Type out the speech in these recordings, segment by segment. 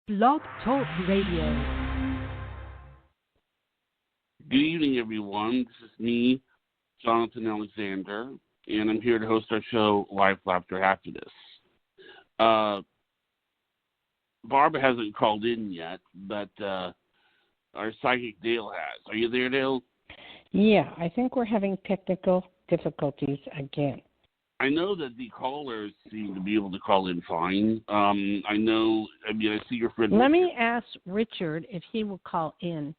Blog Talk Radio. Good evening, everyone. This is me, Jonathan Alexander, and I'm here to host our show, Life After Happiness. Barbara hasn't called in yet, but our psychic Dayle has. Are you there, Dayle? Yeah, I think we're having technical difficulties again. I know that the callers seem to be able to call in fine. I see your friend. Let me ask Richard if he will call in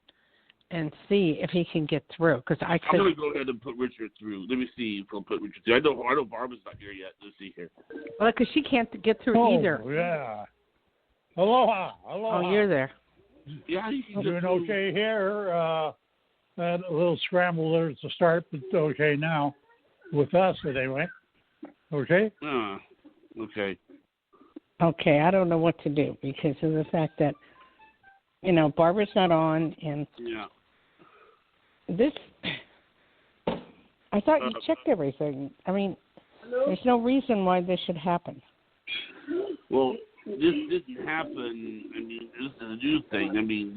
and see if he can get through. Because I'm going to go ahead and put Richard through. Let me see if we'll put Richard through. I know Barbara's not here yet. Let's see here. Well, because she can't get through either. Oh, yeah. Aloha. Oh, you're there. Yeah, you can doing okay here. Had a little scramble there at the start, but okay now. With us, anyway. Okay? Okay. Okay, I don't know what to do because of the fact that, Barbara's not on, and this, I thought you checked everything. I mean, there's no reason why this should happen. Well, this didn't happen. I mean, this is a new thing. I mean,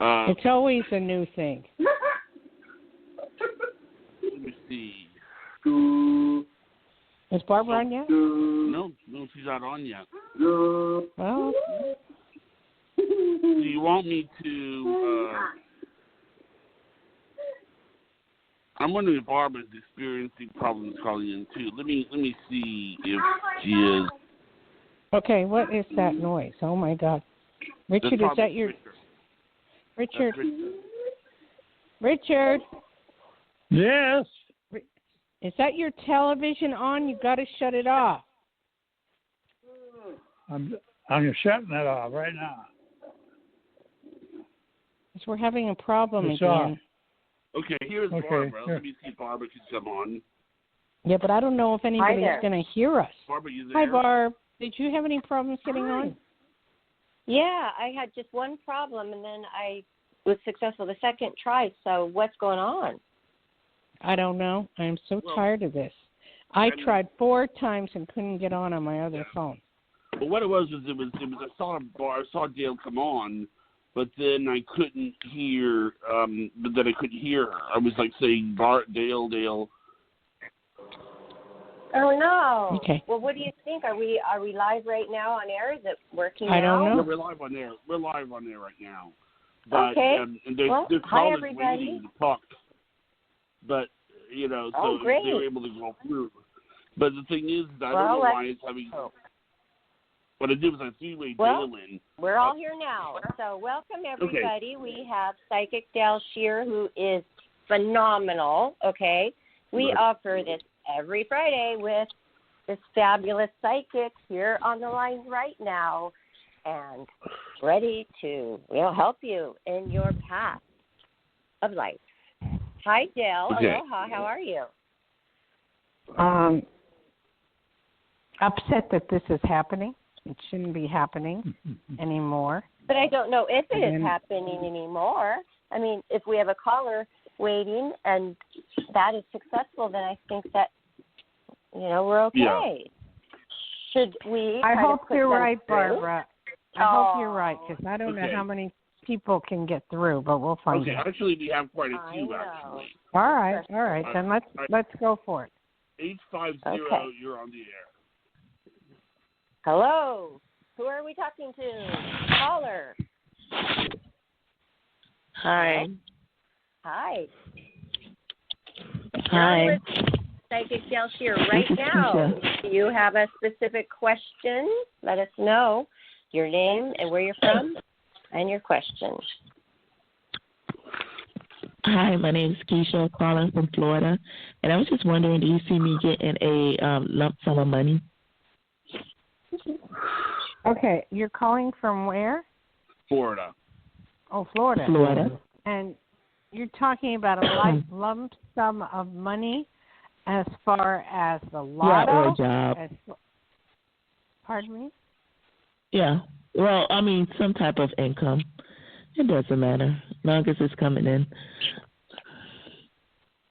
it's always a new thing. Let me see. Is Barbara on yet? No, she's not on yet. Well, do you want me to? I'm wondering if Barbara's experiencing problems calling in too. Let me see if she is. Okay, what is that noise? Oh my God, Richard, is that your? Richard. Richard. Yes. Is that your television on? You got to shut it off. I'm shutting that off right now. Because we're having a problem it's again. Off. Okay, here's Barbara. Let me see if Barbara can come on. Yeah, but I don't know if anybody's going to hear us. Barbara, you there? Hi, Barb. Did you have any problems getting on? Yeah, I had just one problem, and then I was successful the second try. So what's going on? I don't know. I'm so tired of this. I tried 4 times and couldn't get on my other phone. Well, what it was I saw Dayle come on, but then I couldn't hear. Her. I was like saying Dayle. Oh no. Okay. Well, what do you think? Are we live right now on air? Is it working I now? don't know. No, we're live on air. We're live on air right now. But, okay. And there's hi callers everybody. waiting to talk. But so great. they were able to go through. But the thing is, I don't know why it's having. What I did was I three-way Dayle in. We're all here now. So welcome everybody. Okay. We have Psychic Dayle Schear, who is phenomenal. Okay, we offer this every Friday with this fabulous psychic here on the line right now, and ready to help you in your path of life. Hi, Dayle. Okay. Aloha. How are you? Upset that this is happening. It shouldn't be happening anymore. But I don't know if it is happening anymore. I mean, if we have a caller waiting and that is successful, then I think that, we're okay. Yeah. Should we? I hope you're right, through? Barbara. I hope you're right, because I don't know how many people can get through, but we'll find out. Actually, we have quite a few, actually. All right. Then let's go for it. 850, you're on the air. Hello. Who are we talking to? Caller. Hi. Hi. Hi. Psychic Dayle Schear right now. Do you have a specific question? Let us know your name and where you're from and your question. Hi, my name is Keisha, calling from Florida, and I was just wondering, do you see me getting a lump sum of money? Okay, you're calling from where? Florida. Oh, Florida. Florida. And you're talking about a lump sum of money as far as the lotto? Yeah, or a job. Pardon me? Yeah. Well, I mean, some type of income. It doesn't matter, as long as it's coming in.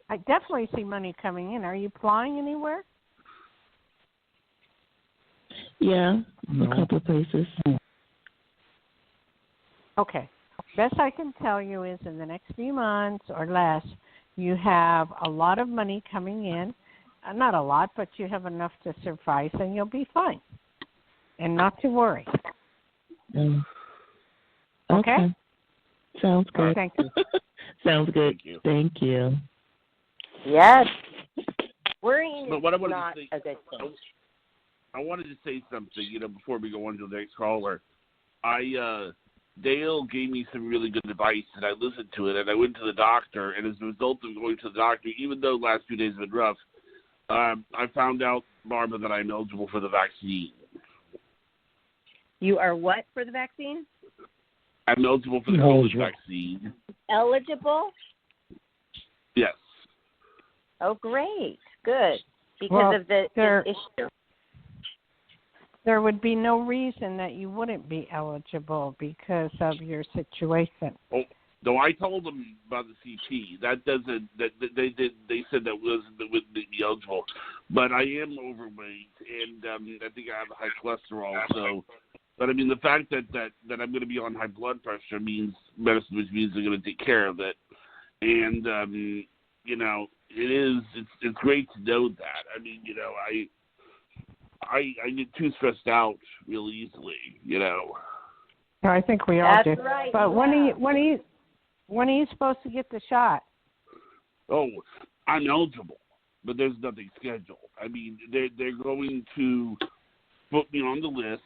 I definitely see money coming in. Are you applying anywhere? Yeah, a couple of places. Okay. Best I can tell you is in the next few months or less, you have a lot of money coming in. Not a lot, but you have enough to suffice, and you'll be fine. And not to worry. Okay? Sounds good. Thank you. Sounds good. Thank you. Yes. Worrying But is what I wanted not to say, a good thing. I wanted to say something, before we go on to the next caller. Dayle gave me some really good advice, and I listened to it, and I went to the doctor, and as a result of going to the doctor, even though the last few days have been rough, I found out, Barbara, that I'm eligible for the vaccine. You are what for the vaccine? I'm eligible for the COVID vaccine. Eligible? Yes. Oh, great. Good. Because of the issue. There would be no reason that you wouldn't be eligible because of your situation. Oh, no, I told them about the CT. That doesn't. That they said that wouldn't be eligible. But I am overweight, and I think I have high cholesterol. So, but I mean, the fact that I'm going to be on high blood pressure means medicine, which means they're going to take care of it. And it's great to know that. I mean, I get too stressed out really easily, I think we all do. That's right. But when are you supposed to get the shot? Oh, I'm eligible, but there's nothing scheduled. I mean, they're going to put me on the list,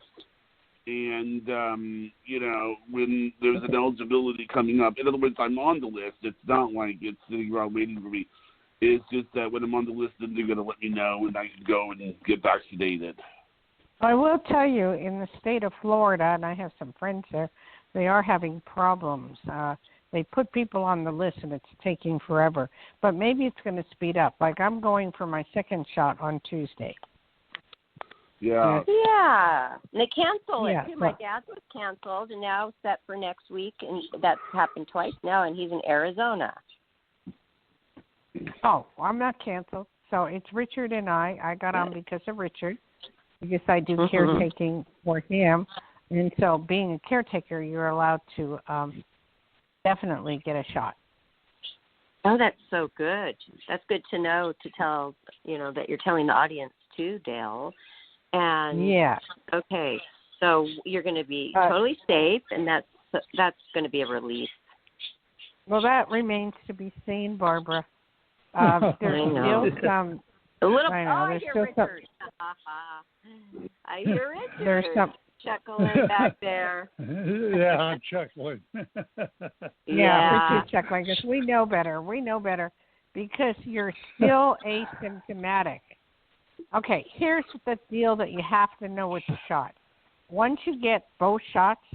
and when there's an eligibility coming up. In other words, I'm on the list. It's not like it's sitting around waiting for me. It's just that when I'm on the list, then they're going to let me know, and I can go and get vaccinated. I will tell you, in the state of Florida, and I have some friends there, they are having problems. They put people on the list, and it's taking forever. But maybe it's going to speed up. Like, I'm going for my second shot on Tuesday. Yeah. Yeah. And they cancel it, Yeah, too. My dad's was canceled and now set for next week, and that's happened twice now, and he's in Arizona. Oh, I'm not canceled. So it's Richard and I got on because of Richard, because I do caretaking for him. And so being a caretaker, you're allowed to definitely get a shot. Oh, that's so good. That's good to know, to tell, that you're telling the audience too, Dayle. And yeah. Okay, so you're going to be totally safe, and that's going to be a relief. Well, that remains to be seen, Barbara. There's still some. A little. I know. I hear Richard. I hear Richard. There's some chuckling back there. Yeah, I'm chuckling. Yeah, Richard chuckling because we know better. We know better because you're still asymptomatic. Okay, here's the deal that you have to know with the shot. Once you get both shots,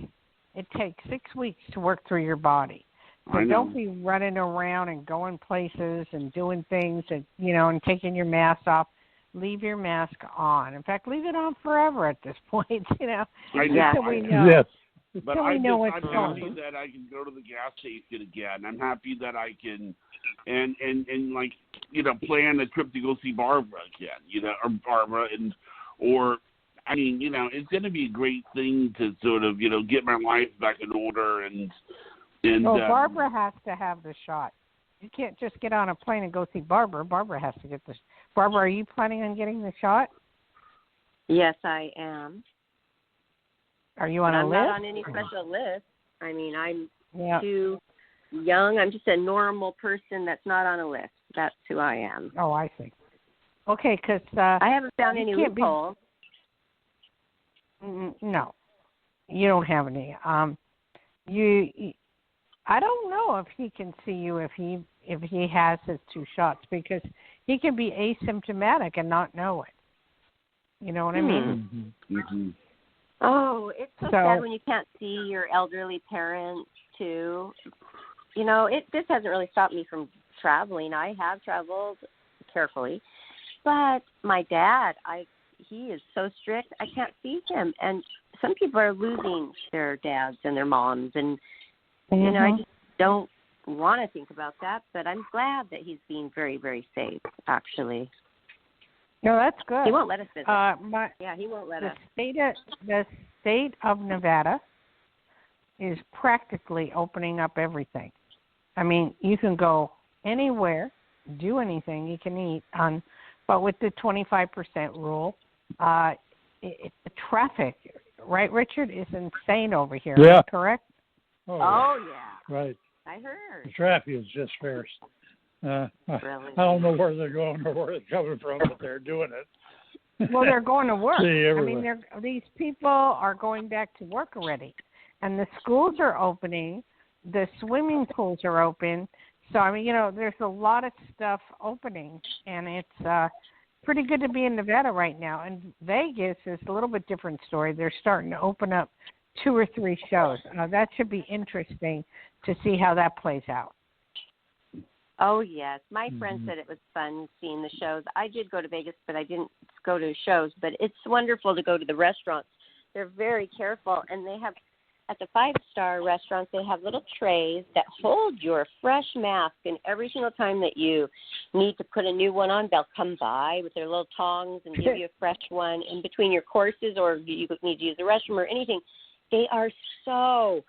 it takes 6 weeks to work through your body. So don't be running around and going places and doing things and and taking your mask off. Leave your mask on. In fact, leave it on forever at this point. Until we know. Yes. But I'm happy that I can go to the gas station again. I'm happy that I can, and plan a trip to go see Barbara again. Or Barbara it's going to be a great thing to sort of get my life back in order and. Barbara has to have the shot. You can't just get on a plane and go see Barbara. Barbara has to get the. Barbara, are you planning on getting the shot? Yes, I am. Are you on a list? I'm not on any special list. I mean, I'm too young. I'm just a normal person that's not on a list. That's who I am. Oh, I see. Okay, because I haven't found any loopholes. No, you don't have any. I don't know if he can see you if he has his 2 shots because he can be asymptomatic and not know it. You know what I mean? Mm-hmm. Oh, it's so sad when you can't see your elderly parents too. This hasn't really stopped me from traveling. I have traveled carefully, but my dad, he is so strict. I can't see him, and some people are losing their dads and their moms, and I just don't want to think about that, but I'm glad that he's being very, very safe, actually. No, that's good. He won't let us visit. He won't let us. The state of Nevada is practically opening up everything. I mean, you can go anywhere, do anything you can eat on, but with the 25% rule, the traffic, right, Richard, is insane over here. Yeah. Is that correct? Oh, yeah. Right. I heard. The traffic is just fierce. Really? I don't know where they're going or where they're coming from, but they're doing it. Well, they're going to work. See, I mean, these people are going back to work already, and the schools are opening, the swimming pools are open. So, I mean, there's a lot of stuff opening, and it's pretty good to be in Nevada right now. And Vegas is a little bit different story. They're starting to open up 2 or 3 shows. That should be interesting to see how that plays out. Oh, yes. My friend said it was fun seeing the shows. I did go to Vegas, but I didn't go to shows. But it's wonderful to go to the restaurants. They're very careful, and they have, at the 5-star restaurants, they have little trays that hold your fresh mask, and every single time that you need to put a new one on, they'll come by with their little tongs and give you a fresh one in between your courses, or you need to use the restroom or anything. They are so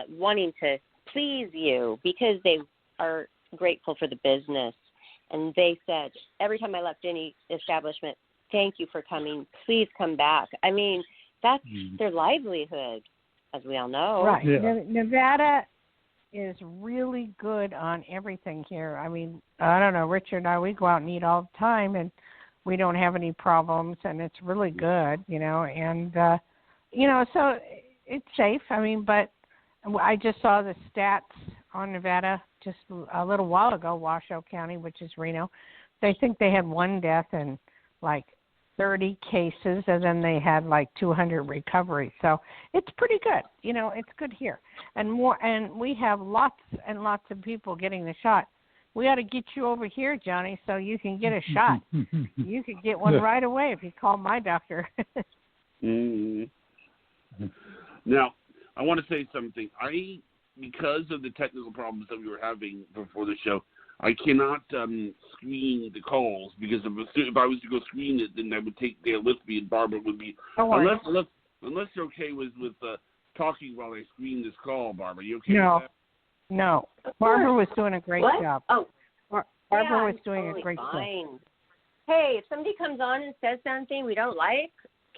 wanting to please you because they are grateful for the business. And they said, every time I left any establishment, thank you for coming. Please come back. I mean, that's their livelihood, as we all know. Right. Yeah. Nevada is really good on everything here. I mean, I don't know, Richard and I, we go out and eat all the time, and we don't have any problems, and it's really good, and, so it's safe. I mean, but I just saw the stats on Nevada just a little while ago, Washoe County, which is Reno. They think they had 1 death and like 30 cases, and then they had like 200 recoveries. So it's pretty good. It's good here. And we have lots and lots of people getting the shot. We ought to get you over here, Johnny, so you can get a shot. You could get one right away if you call my doctor. Now, I want to say something. Because of the technical problems that we were having before the show, I cannot screen the calls, because if I was to go screen it, then I would take Dayle with me, and Barbara would be unless you're okay with talking while I screen this call. Barbara, you okay with that? No. Barbara was doing a great job. Oh, Barbara was doing totally a great fine. job. Hey, if somebody comes on and says something we don't like,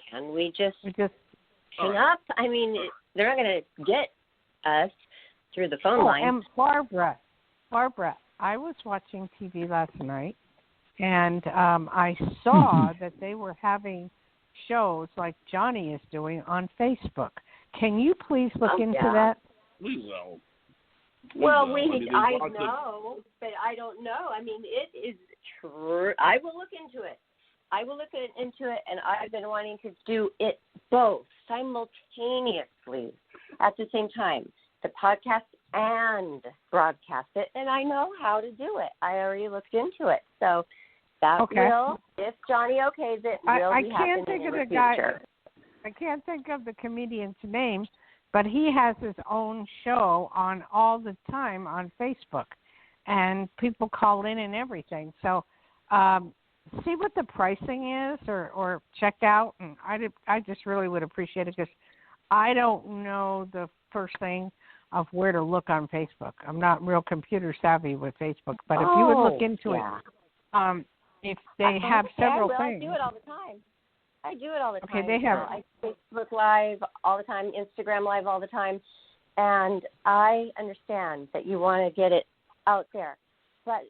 can we just hang up? I mean, they're not going to get us through the phone line. And Barbara, I was watching TV last night, and I saw that they were having shows like Johnny is doing on Facebook. Can you please look into that? We will. Well, I know, but I don't know. I mean, it is true. I will look into it. And I've been wanting to do it both simultaneously at the same time, the podcast and broadcast it, and I know how to do it. I already looked into it. So that will, if Johnny okays it, will be happening in the future. I can't think of the comedian's name, but he has his own show on all the time on Facebook, and people call in and everything. So see what the pricing is, or check out, and I just really would appreciate it, because I don't know the first thing of where to look on Facebook. I'm not real computer savvy with Facebook, but if you would look into it, if they have several things. I do it all the time. Okay, they have. I Facebook Live all the time, Instagram Live all the time, and I understand that you want to get it out there, but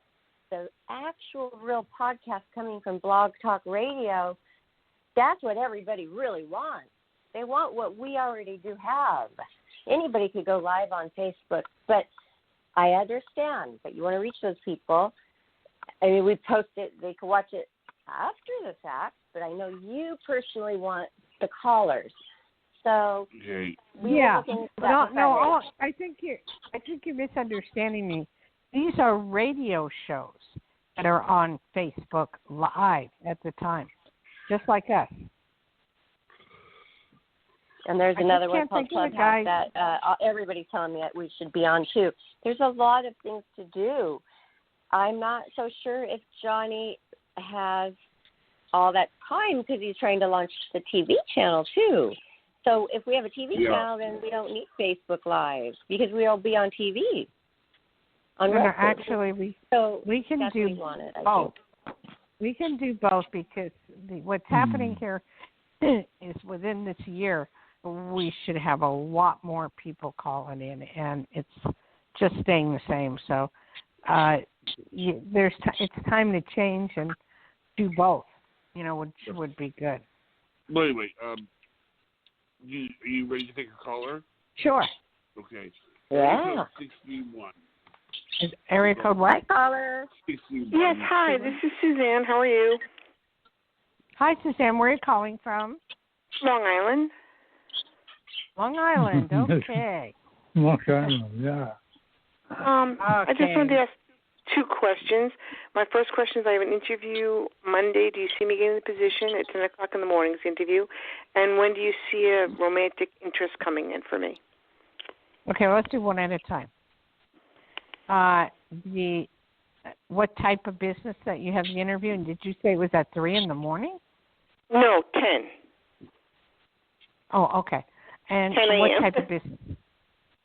the actual real podcast coming from Blog Talk Radio, that's what everybody really wants. They want what we already do have. Anybody could go live on Facebook, but I understand that you want to reach those people. I mean, we post it, they can watch it after the fact, but I know you personally want the callers. So I think you're misunderstanding me. These are radio shows that are on Facebook Live at the time, just like us. And there's another one called Clubhouse that everybody's telling me that we should be on too. There's a lot of things to do. I'm not so sure if Johnny has all that time, because he's trying to launch the TV channel too. So if we have a TV channel, then we don't need Facebook Live because we'll be on TV. Actually, we can do both. We can do both because what's happening here is within this year we should have a lot more people calling in, and it's just staying the same. So it's time to change and do both. Which would be good. Wait. Are you ready to take a caller? Sure. Okay. Yeah. 61. Is area code what? Hi, caller. 61. Yes, hi. This is Suzanne. How are you? Hi, Suzanne. Where are you calling from? Long Island. Long Island. Okay. Long Island, yeah. I just wanted to ask 2 questions. My first question is I have an interview Monday. Do you see me getting the position? It's 10 o'clock in the morning, this interview. And when do you see a romantic interest coming in for me? Okay, well, let's do one at a time. What type of business that you have the interview? And did you say it was at 3 in the morning? No, 10. Oh, okay. And 10 what a.m. type of business?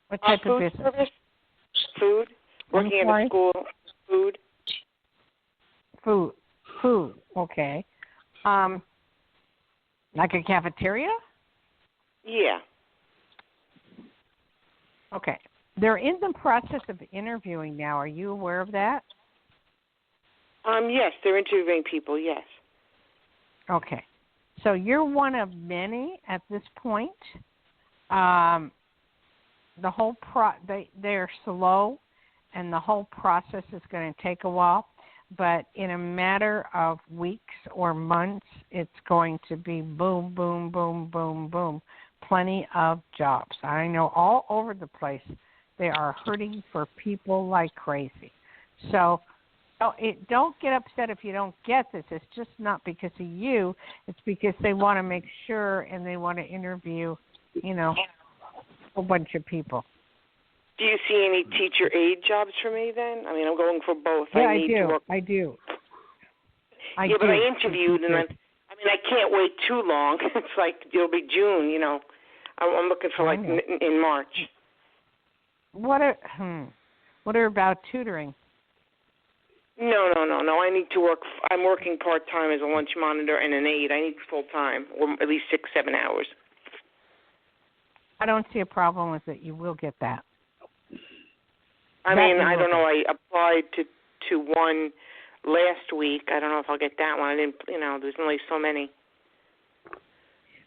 What type of business? Service, food, working at a school, food. Food, okay. Like a cafeteria? Yeah. Okay. They're in the process of interviewing now. Are you aware of that? Yes, they're interviewing people, yes. Okay. So you're one of many at this point. The whole they're slow, and the whole process is going to take a while. But in a matter of weeks or months, it's going to be boom, boom, boom, boom, boom. Plenty of jobs. I know all over the place they are hurting for people like crazy. So don't get upset if you don't get this. It's just not because of you. It's because they want to make sure and they want to interview, a whole bunch of people. Do you see any teacher aide jobs for me then? I mean, I'm going for both. Yeah, I do. I do. But I interviewed, and I can't wait too long. It's like it'll be June, I'm looking for in March. What are about tutoring? No. I need to work. I'm working part-time as a lunch monitor and an aide. I need full-time, or at least 6-7 hours. I don't see a problem with it. You will get that. I don't know. I applied to one last week. I don't know if I'll get that one. I didn't. There's only so many.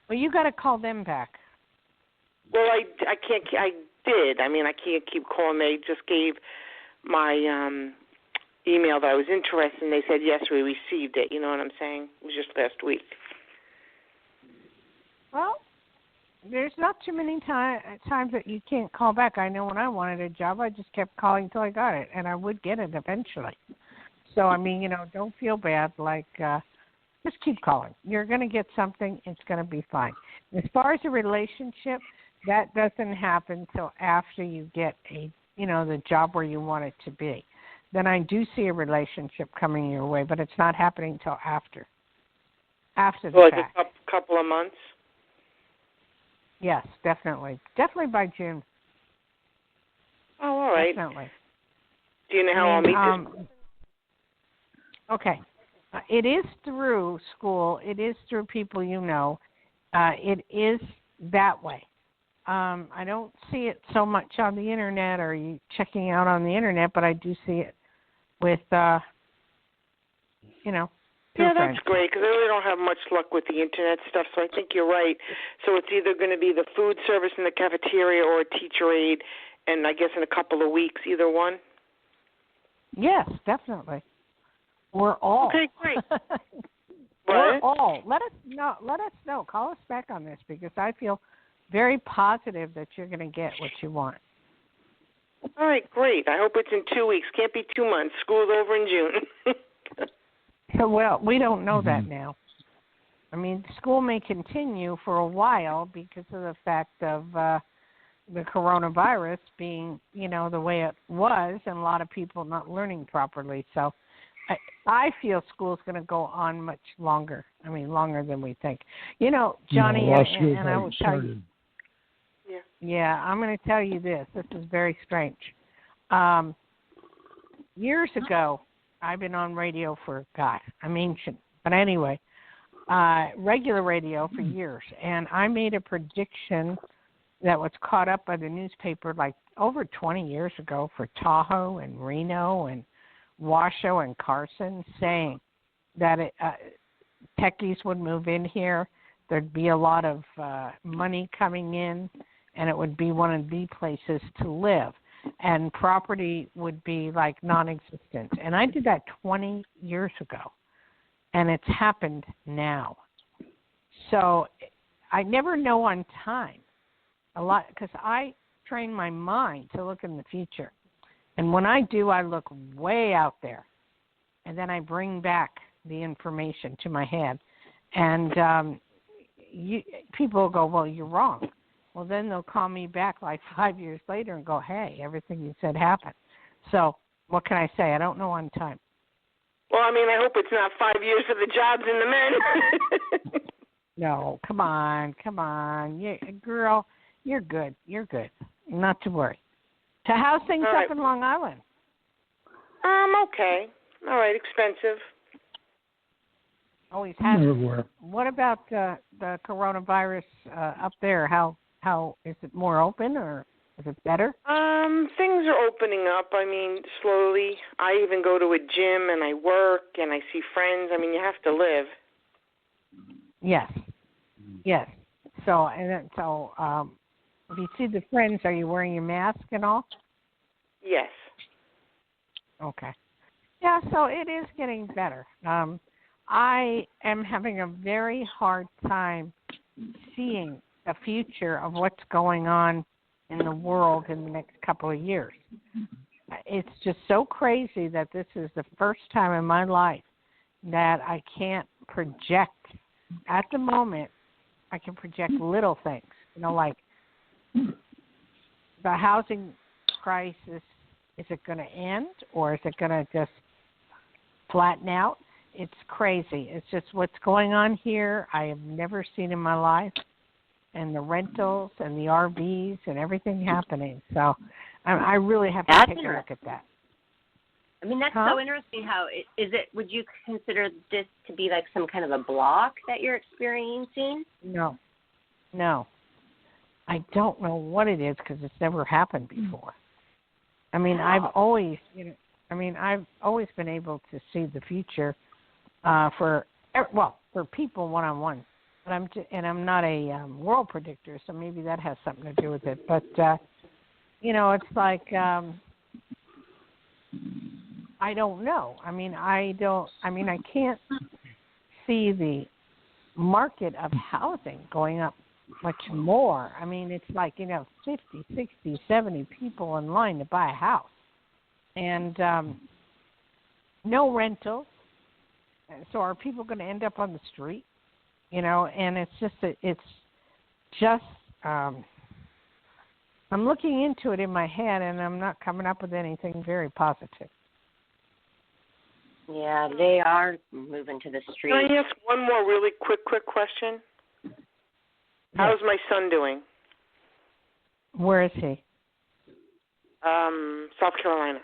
Well, you got to call them back. Well, I can't. I did. I can't keep calling. They just gave my email that I was interested, and they said yes, we received it. You know what I'm saying? It was just last week. Well, there's not too many times that you can't call back. I know when I wanted a job, I just kept calling until I got it, and I would get it eventually. So, don't feel bad. Just keep calling. You're going to get something. It's going to be fine. As far as a relationship, that doesn't happen till after you get the job where you want it to be. Then I do see a relationship coming your way, but it's not happening till after the fact. Like a couple of months? Yes, definitely. Definitely by June. Oh, all right. Definitely. Do you know how I'll meet this? Okay. It is through school. It is through people you know. It is that way. I don't see it so much on the Internet or you checking out on the Internet, but I do see it with, Yeah, friends. that's great because I really don't have much luck with the Internet stuff, so I think you're right. So it's either going to be the food service in the cafeteria or a teacher aide, and I guess in a couple of weeks, either one? Yes, definitely. We're all. Okay, great. We're all. Let us know. Call us back on this because I feel very positive that you're going to get what you want. All right, great. I hope it's in 2 weeks. Can't be 2 months. School's over in June. Well, we don't know that now. School may continue for a while because of the fact of the coronavirus being, the way it was and a lot of people not learning properly. So I feel school's going to go on much longer. I mean, longer than we think. You know, Johnny, and I will tell you. Yeah, I'm going to tell you this. This is very strange. Years ago, I've been on radio for, I'm ancient. But anyway, regular radio for years. And I made a prediction that was caught up by the newspaper like over 20 years ago for Tahoe and Reno and Washoe and Carson, saying that techies would move in here. There'd be a lot of money coming in, and it would be one of the places to live. And property would be like non-existent. And I did that 20 years ago, and it's happened now. So I never know on time a lot because I train my mind to look in the future. And when I do, I look way out there, and then I bring back the information to my head. And people will go, well, you're wrong. Well, then they'll call me back like 5 years later and go, hey, everything you said happened. So what can I say? I don't know on time. Well, I mean, I hope it's not 5 years of the jobs and the men. No, come on. Girl, you're good. Not to worry. So how's things up in Long Island? Okay. All right, expensive. Always has. Everywhere. What about the coronavirus up there? How is it more open or is it better? Things are opening up. I mean, slowly. I even go to a gym and I work and I see friends. I mean, you have to live. Yes. So if you see the friends, are you wearing your mask and all? Yes. Okay. Yeah, so it is getting better. I am having a very hard time seeing the future of what's going on in the world in the next couple of years. It's just so crazy that this is the first time in my life that I can't project. At the moment, I can project little things, like the housing crisis. Is it going to end or is it going to just flatten out? It's crazy. It's just what's going on here I have never seen in my life, and the rentals and the RVs and everything happening. So I really have to take a look at that. I mean, that's so interesting. Would you consider this to be like some kind of a block that you're experiencing? No. I don't know what it is because it's never happened before. I mean, I've always been able to see the future for people one-on-one. But I'm not a world predictor, so maybe that has something to do with it. But it's like I don't know. I can't see the market of housing going up much more. I mean, it's like 50, 60, 70 people in line to buy a house, and no rentals. So are people going to end up on the street? And it's just I'm looking into it in my head, and I'm not coming up with anything very positive. Yeah, they are moving to the street. Can I ask one more really quick question? Yes. How's my son doing? Where is he? South Carolina.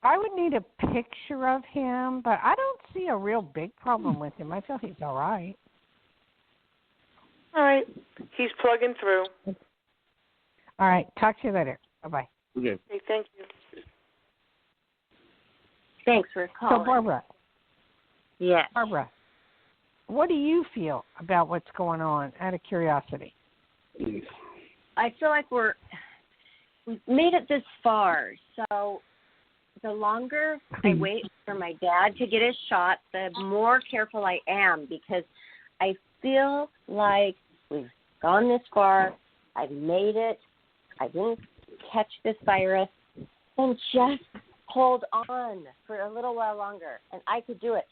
I would need a picture of him, but I don't see a real big problem with him. I feel he's all right. All right. He's plugging through. All right. Talk to you later. Bye-bye. Okay. Hey, thank you. Thanks for calling. So, Barbara. Yes. Barbara, what do you feel about what's going on, out of curiosity? I feel like we've made it this far, so the longer I wait for my dad to get his shot, the more careful I am, because I feel like we've gone this far. I've made it. I didn't catch this virus. And just hold on for a little while longer, and I could do it.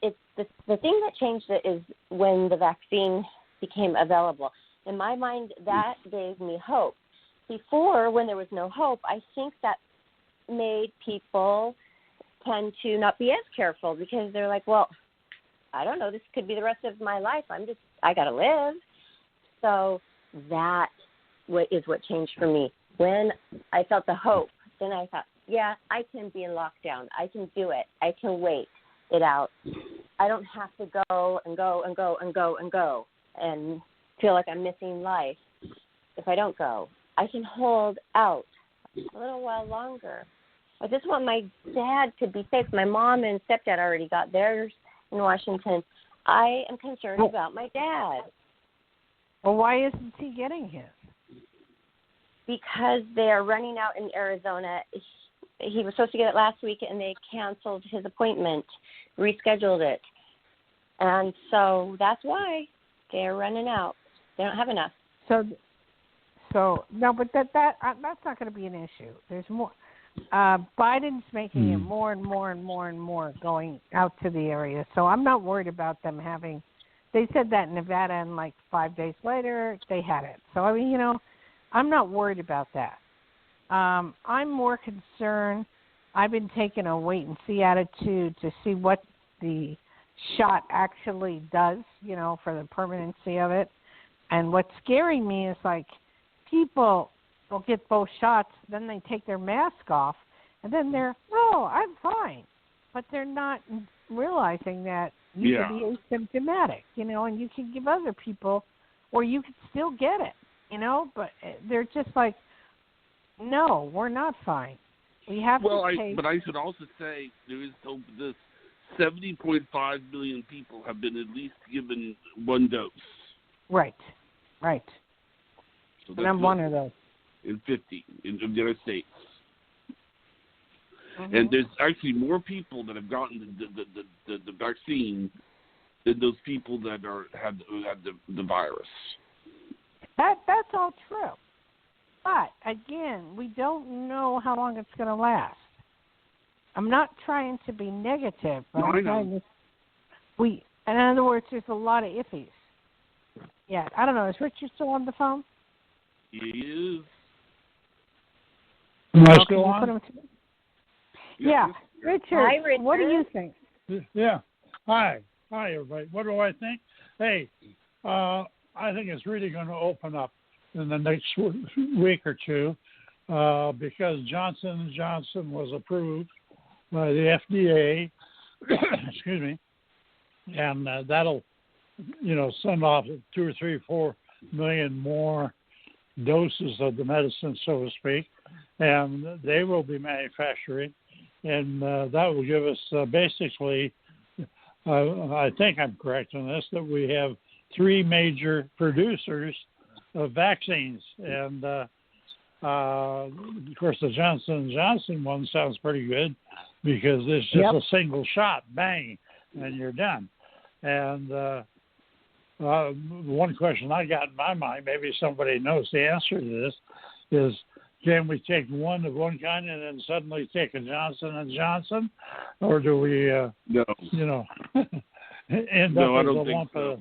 It's the thing that changed it is when the vaccine became available. In my mind, that gave me hope. Before, when there was no hope, I think that made people tend to not be as careful because they're like, well, I don't know, this could be the rest of my life. I got to live. So that is what changed for me. When I felt the hope, then I thought, yeah, I can be in lockdown. I can do it. I can wait it out. I don't have to go and go and go and go and go and feel like I'm missing life if I don't go. I can hold out a little while longer. I just want my dad to be safe. My mom and stepdad already got theirs in Washington. I am concerned about my dad. Well, why isn't he getting his? Because they are running out in Arizona. He was supposed to get it last week, and they canceled his appointment, rescheduled it. And so that's why they're running out. They don't have enough. So no, but that's not going to be an issue. There's more. Biden's making it more and more and more and more going out to the area. So I'm not worried about them having. They said that in Nevada, and like 5 days later they had it. So I mean, I'm not worried about that. I'm more concerned. I've been taking a wait and see attitude to see what the shot actually does, for the permanency of it. And what's scaring me is like people will get both shots, then they take their mask off, and then they're, I'm fine. But they're not realizing that you can be asymptomatic, and you can give other people, or you can still get it, but they're just like, no, we're not fine. We have to take... But I should also say there is this 70.5 million people have been at least given one dose. Right. So and I'm one of those. In 50 in the United States. Mm-hmm. And there's actually more people that have gotten the vaccine than those people that had the virus. That's all true. But, again, we don't know how long it's going to last. I'm not trying to be negative, but I'm trying to... in other words, there's a lot of iffies. Yeah, I don't know. Is Richard still on the phone? He is. Am I still on? Yeah. Richard, hi, Richard, what do you think? Yeah. Hi, everybody. What do I think? Hey, I think it's really going to open up in the next week or two because Johnson & Johnson was approved by the FDA, excuse me, and that'll, send off 2 or 3, 4 million more doses of the medicine, so to speak, and they will be manufacturing, and that will give us basically, I think I'm correct on this, that we have 3 major producers of vaccines, and of course the Johnson & Johnson one sounds pretty good because it's just a single shot, bang, and you're done. And one question I got in my mind, maybe somebody knows the answer to this, is can we take one of one kind and then suddenly take a Johnson & Johnson, or do we, no. end no, up I don't with a think lump so. of...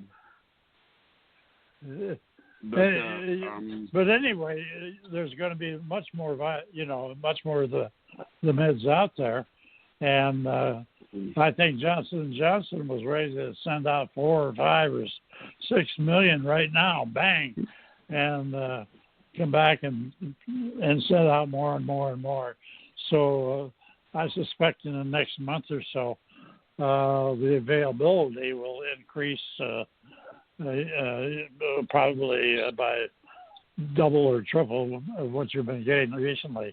But anyway, there's going to be much more, much more of the meds out there, and I think Johnson & Johnson was ready to send out 4 or 5 or 6 million right now, bang, and come back and send out more and more and more. So I suspect in the next month or so, the availability will increase. Probably by double or triple of what you've been getting recently.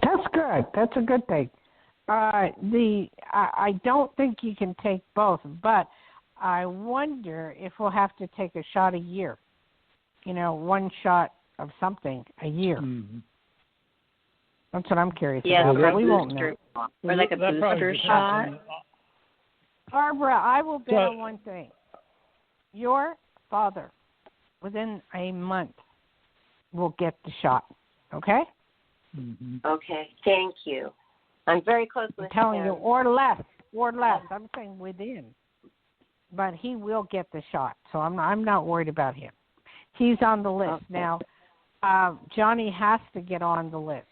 That's good. That's a good thing. I don't think you can take both, but I wonder if we'll have to take a shot a year. One shot of something a year. Mm-hmm. That's what I'm curious about. But we won't know. Or like a booster shot. Barbara, I will bet on one thing. Your father, within a month, will get the shot. Okay? Mm-hmm. Okay. Thank you. I'm very close with him. I'm telling you, or less. I'm saying within. But he will get the shot, so I'm not worried about him. He's on the list. Okay. Now, Johnny has to get on the list.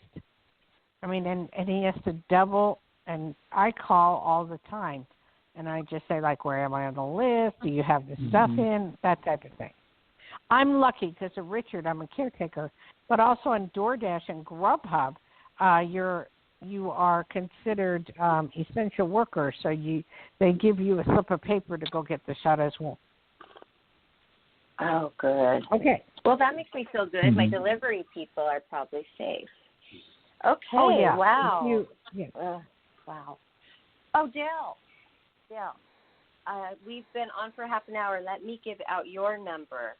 I mean, and he has to double, and I call all the time. And I just say, like, where am I on the list? Do you have the stuff in? That type of thing. I'm lucky because of Richard. I'm a caretaker. But also on DoorDash and Grubhub, you are considered essential workers. So they give you a slip of paper to go get the shot as well. Oh, good. Okay. Well, that makes me feel good. My delivery people are probably safe. Okay. Oh, yeah. Wow. Yeah. Wow. Oh, Dayle, we've been on for half an hour. Let me give out your number.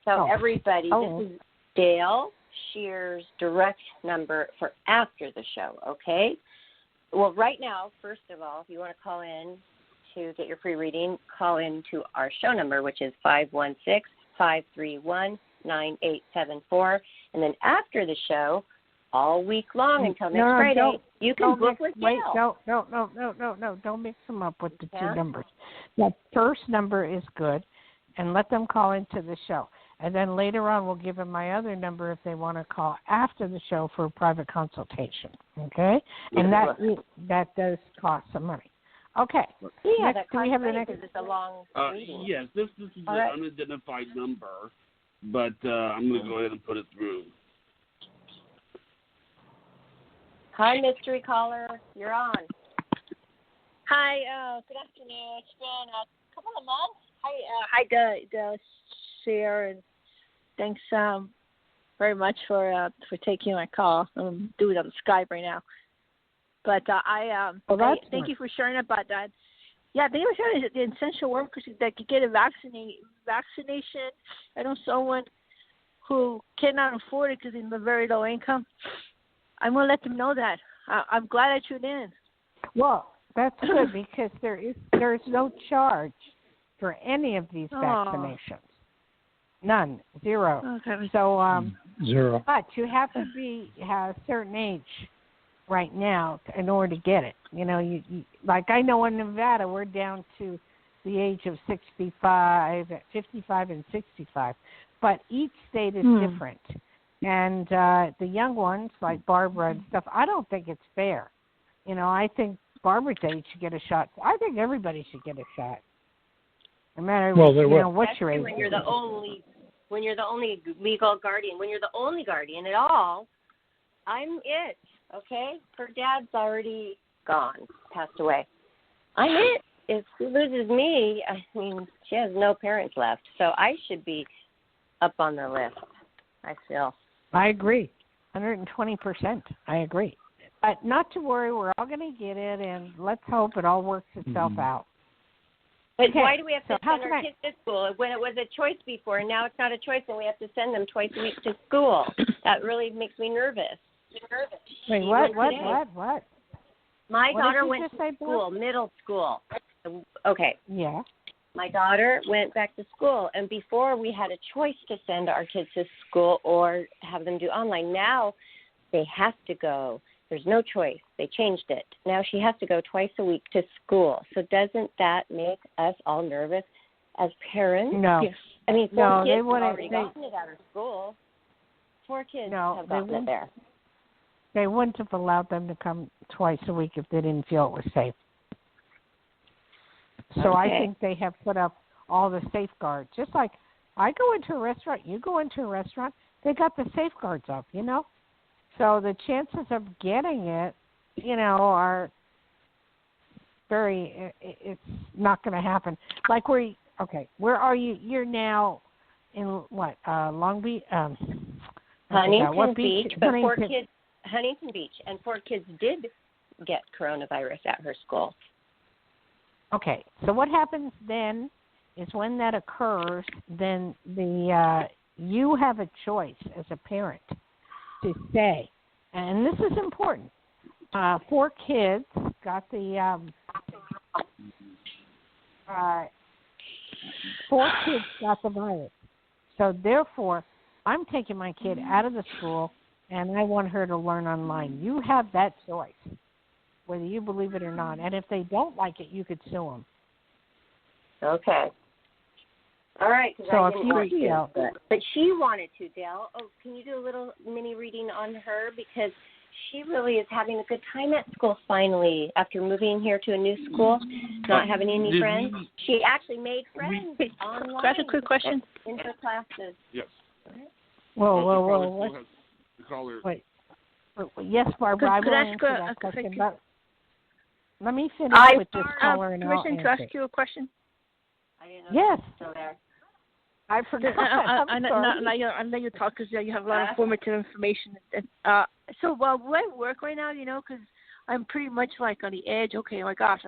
So everybody, this is Dayle Schear's direct number for after the show, okay? Well, right now, first of all, if you want to call in to get your free reading, call in to our show number, which is 516-531-9874. And then after the show, all week long until next Friday, you can book with Dayle. No. Don't mix them up with the two numbers. That first number is good, and let them call into the show. And then later on, we'll give them my other number if they want to call after the show for a private consultation. Okay? And that does cost some money. Okay. Yeah, next, do we have the next? It's a long meeting. Yes, this is an unidentified number, but I'm going to go ahead and put it through. Hi, mystery caller. You're on. Hi. Good afternoon. It's been a couple of months. Hi, Dayle Schear, and thanks very much for taking my call. I'm doing it on Skype right now. But thank you for sharing about that. Yeah, they were sharing the essential workers that could get a vaccination. I know someone who cannot afford it because they're very low income. I'm going to let them know that. I'm glad I tuned in. Well, that's good because there's no charge for any of these vaccinations. None. Zero. Okay. So Zero. But you have to have a certain age right now in order to get it. You know, you like I know in Nevada we're down to the age of 55, 55 and 65. But each state is different. And the young ones, like Barbara and stuff, I don't think it's fair. You know, I think Barbara's age should get a shot. I think everybody should get a shot. No matter what your age. When you're the only legal guardian, when you're the only guardian at all, I'm it. Okay? Her dad's already gone, passed away. I'm it. If she loses me, I mean, she has no parents left. So I should be up on the list, I feel. I agree. 120%. I agree. But not to worry, we're all going to get it, and let's hope it all works itself out. But why do we have to send our kids to school when it was a choice before, and now it's not a choice, and we have to send them twice a week to school? That really makes me nervous. Wait, what? My daughter went to school, middle school. Okay. Yeah. My daughter went back to school, and before we had a choice to send our kids to school or have them do online. Now they have to go. There's no choice. They changed it. Now she has to go twice a week to school. So doesn't that make us all nervous as parents? No. Yes. I mean, 4 kids have already gotten it out of school. 4 kids have gotten it there. They wouldn't have allowed them to come twice a week if they didn't feel it was safe. So I think they have put up all the safeguards. Just like I go into a restaurant, you go into a restaurant, they got the safeguards up, you know. So the chances of getting it, you know, are it's not going to happen. Like where are you? You're now in what, Long Beach? Huntington Beach, but 4 kids, Huntington Beach, and 4 kids did get coronavirus at her school. Okay, so what happens then is when that occurs, then you have a choice as a parent to say, and this is important. 4 kids got the 4 kids got the virus, so therefore I'm taking my kid out of the school, and I want her to learn online. You have that choice, whether you believe it or not. And if they don't like it, you could sue them. Okay. All right. So if you feel, but she wanted to, Dayle. Oh, can you do a little mini reading on her? Because she really is having a good time at school finally after moving here to a new school, not having any friends. She actually made friends online. That's a quick question. In her classes. Yes. Whoa. Wait. Yes, Barbara, I will answer that question. But let me finish with this caller and I'll answer. To ask you a question? I didn't know yes. Still there. I forgot. I'm sorry. I let you talk because you have a lot of informative information. So where I work right now, because I'm pretty much like on the edge. Okay, oh my gosh,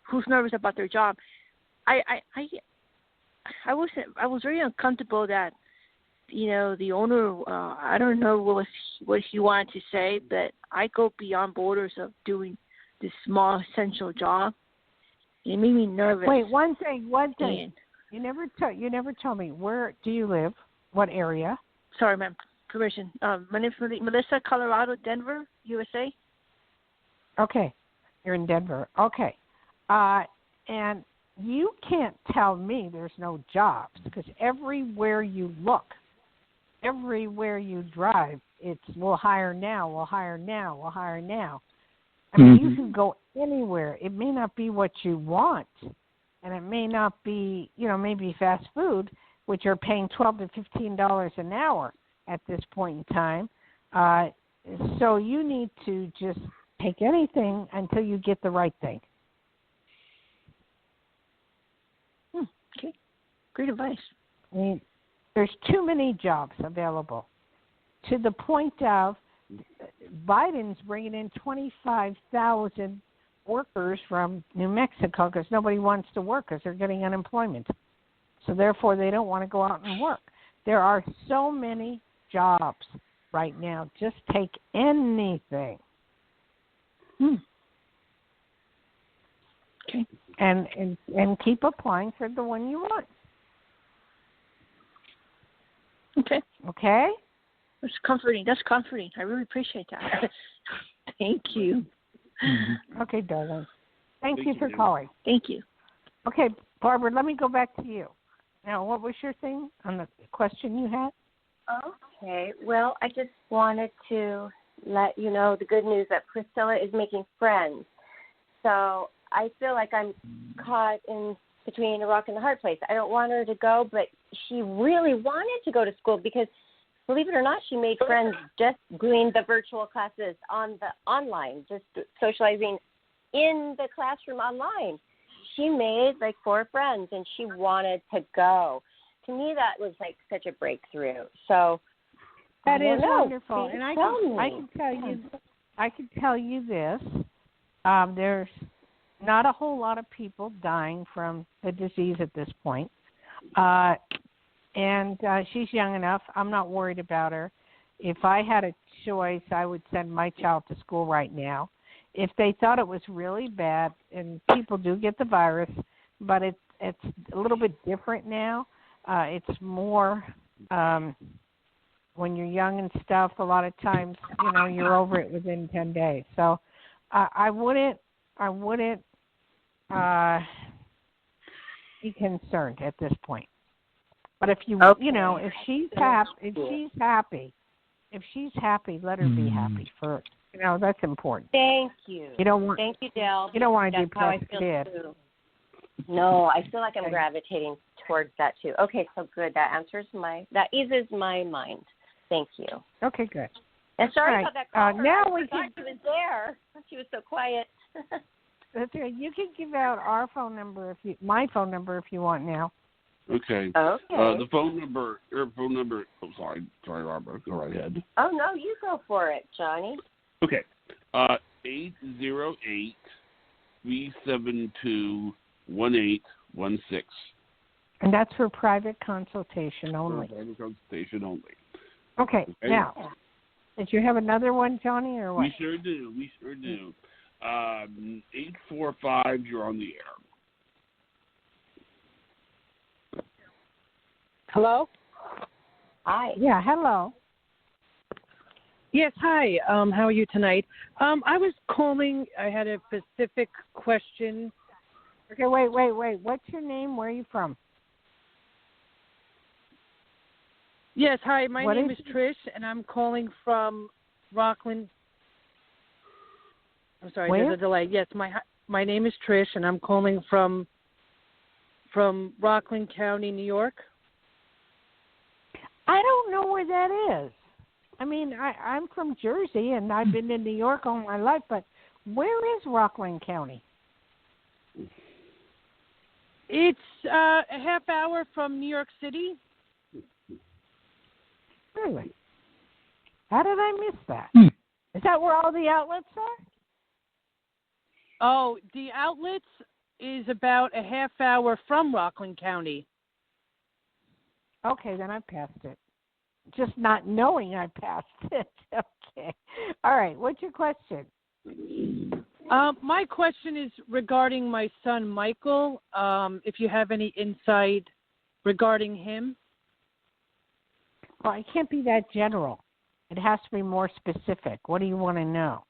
who's nervous about their job? I was very uncomfortable that the owner. I don't know what he wanted to say, but I go beyond borders of doing this small essential job. It made me nervous. Wait, one thing. You never told me, where do you live? What area? Sorry, ma'am. Permission. My name is Melissa, Colorado, Denver, USA. Okay. You're in Denver. Okay. And you can't tell me there's no jobs because everywhere you look, everywhere you drive, it's we'll hire now. I mean, you can go anywhere. It may not be what you want. And it may not be, maybe fast food, which are paying $12 to $15 an hour at this point in time. So you need to just take anything until you get the right thing. Okay. Great advice. I mean, there's too many jobs available to the point of Biden's bringing in 25,000 workers from New Mexico because nobody wants to work because they're getting unemployment. So therefore, they don't want to go out and work. There are so many jobs right now. Just take anything. Okay. And keep applying for the one you want. Okay. Okay? That's comforting. I really appreciate that. Thank you. Okay, darling. Thank you for calling. Thank you. Okay, Barbara, let me go back to you. Now, what was your thing on the question you had? Okay. Well, I just wanted to let you know the good news that Priscilla is making friends. So I feel like I'm caught in between a rock and a hard place. I don't want her to go, but she really wanted to go to school because, believe it or not, she made friends just doing the virtual classes on the online, just socializing in the classroom online. She made like 4 friends, and she wanted to go. To me, that was like such a breakthrough. So that is wonderful, and I can tell you this: there's not a whole lot of people dying from the disease at this point. And she's young enough. I'm not worried about her. If I had a choice, I would send my child to school right now. If they thought it was really bad, and people do get the virus, but it's a little bit different now. It's more when you're young and stuff. A lot of times, you're over it within 10 days. So I wouldn't be concerned at this point. But if if she's happy, let her be happy first. That's important. Thank you. Thank you, Dayle. You don't want to That's how I feel too. No, I feel like I'm gravitating towards that too. Okay, so good. That eases my mind. Thank you. Okay, good. And sorry about that call. Now she was there. She was so quiet. That's right. You can give out my phone number if you want now. Okay. Okay. The phone number. Oh, sorry, Barbara. Go right ahead. Oh no, you go for it, Johnny. Okay. 808-372-1816. And that's for private consultation only. Private consultation only. Okay. Now, did you have another one, Johnny, or what? We sure do. 845. You're on the air. Hello? Hi. Yeah, hello. Yes, hi. How are you tonight? I was calling. I had a specific question. Okay, wait. What's your name? Where are you from? Yes, hi. My name is Trish, and I'm calling from Rockland. I'm sorry, Where? there's a delay. Yes, my name is Trish, and I'm calling from Rockland County, New York. I don't know where that is. I mean, I'm from Jersey, and I've been in New York all my life, but where is Rockland County? It's a half hour from New York City. Really? How did I miss that? Is that where all the outlets are? Oh, the outlets is about a half hour from Rockland County. Okay, then I passed it. Just not knowing I passed it. Okay. All right, what's your question? My question is regarding my son, Michael. If you have any insight regarding him. Well, it can't be that general. It has to be more specific. What do you want to know?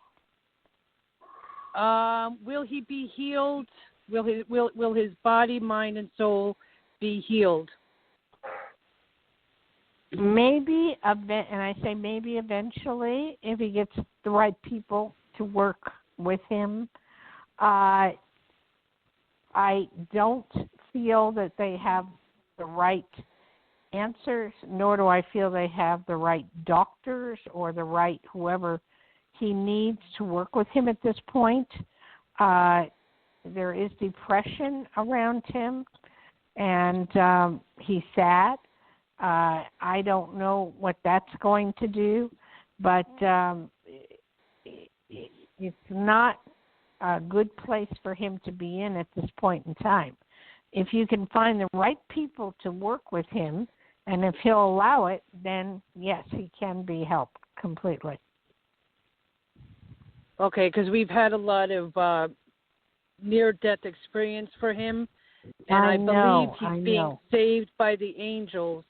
Will he be healed? Will his body, mind, and soul be healed? Maybe, and I say maybe eventually, if he gets the right people to work with him. I don't feel that they have the right answers, nor do I feel they have the right doctors or the right whoever he needs to work with him at this point. There is depression around him, and he's sad. I don't know what that's going to do, but it's not a good place for him to be in at this point in time. If you can find the right people to work with him, and if he'll allow it, then yes, he can be helped completely. Okay, because we've had a lot of near-death experience for him, and I believe he's being saved by the angels.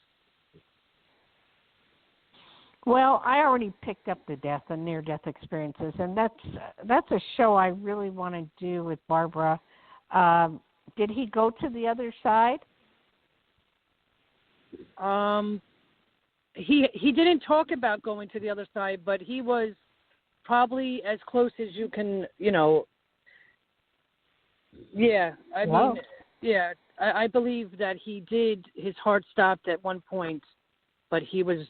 Well, I already picked up the death and near-death experiences, and that's a show I really want to do with Barbara. Did he go to the other side? He didn't talk about going to the other side, but he was probably as close as you can, Yeah, I mean, yeah, I believe that he did. His heart stopped at one point, but he was,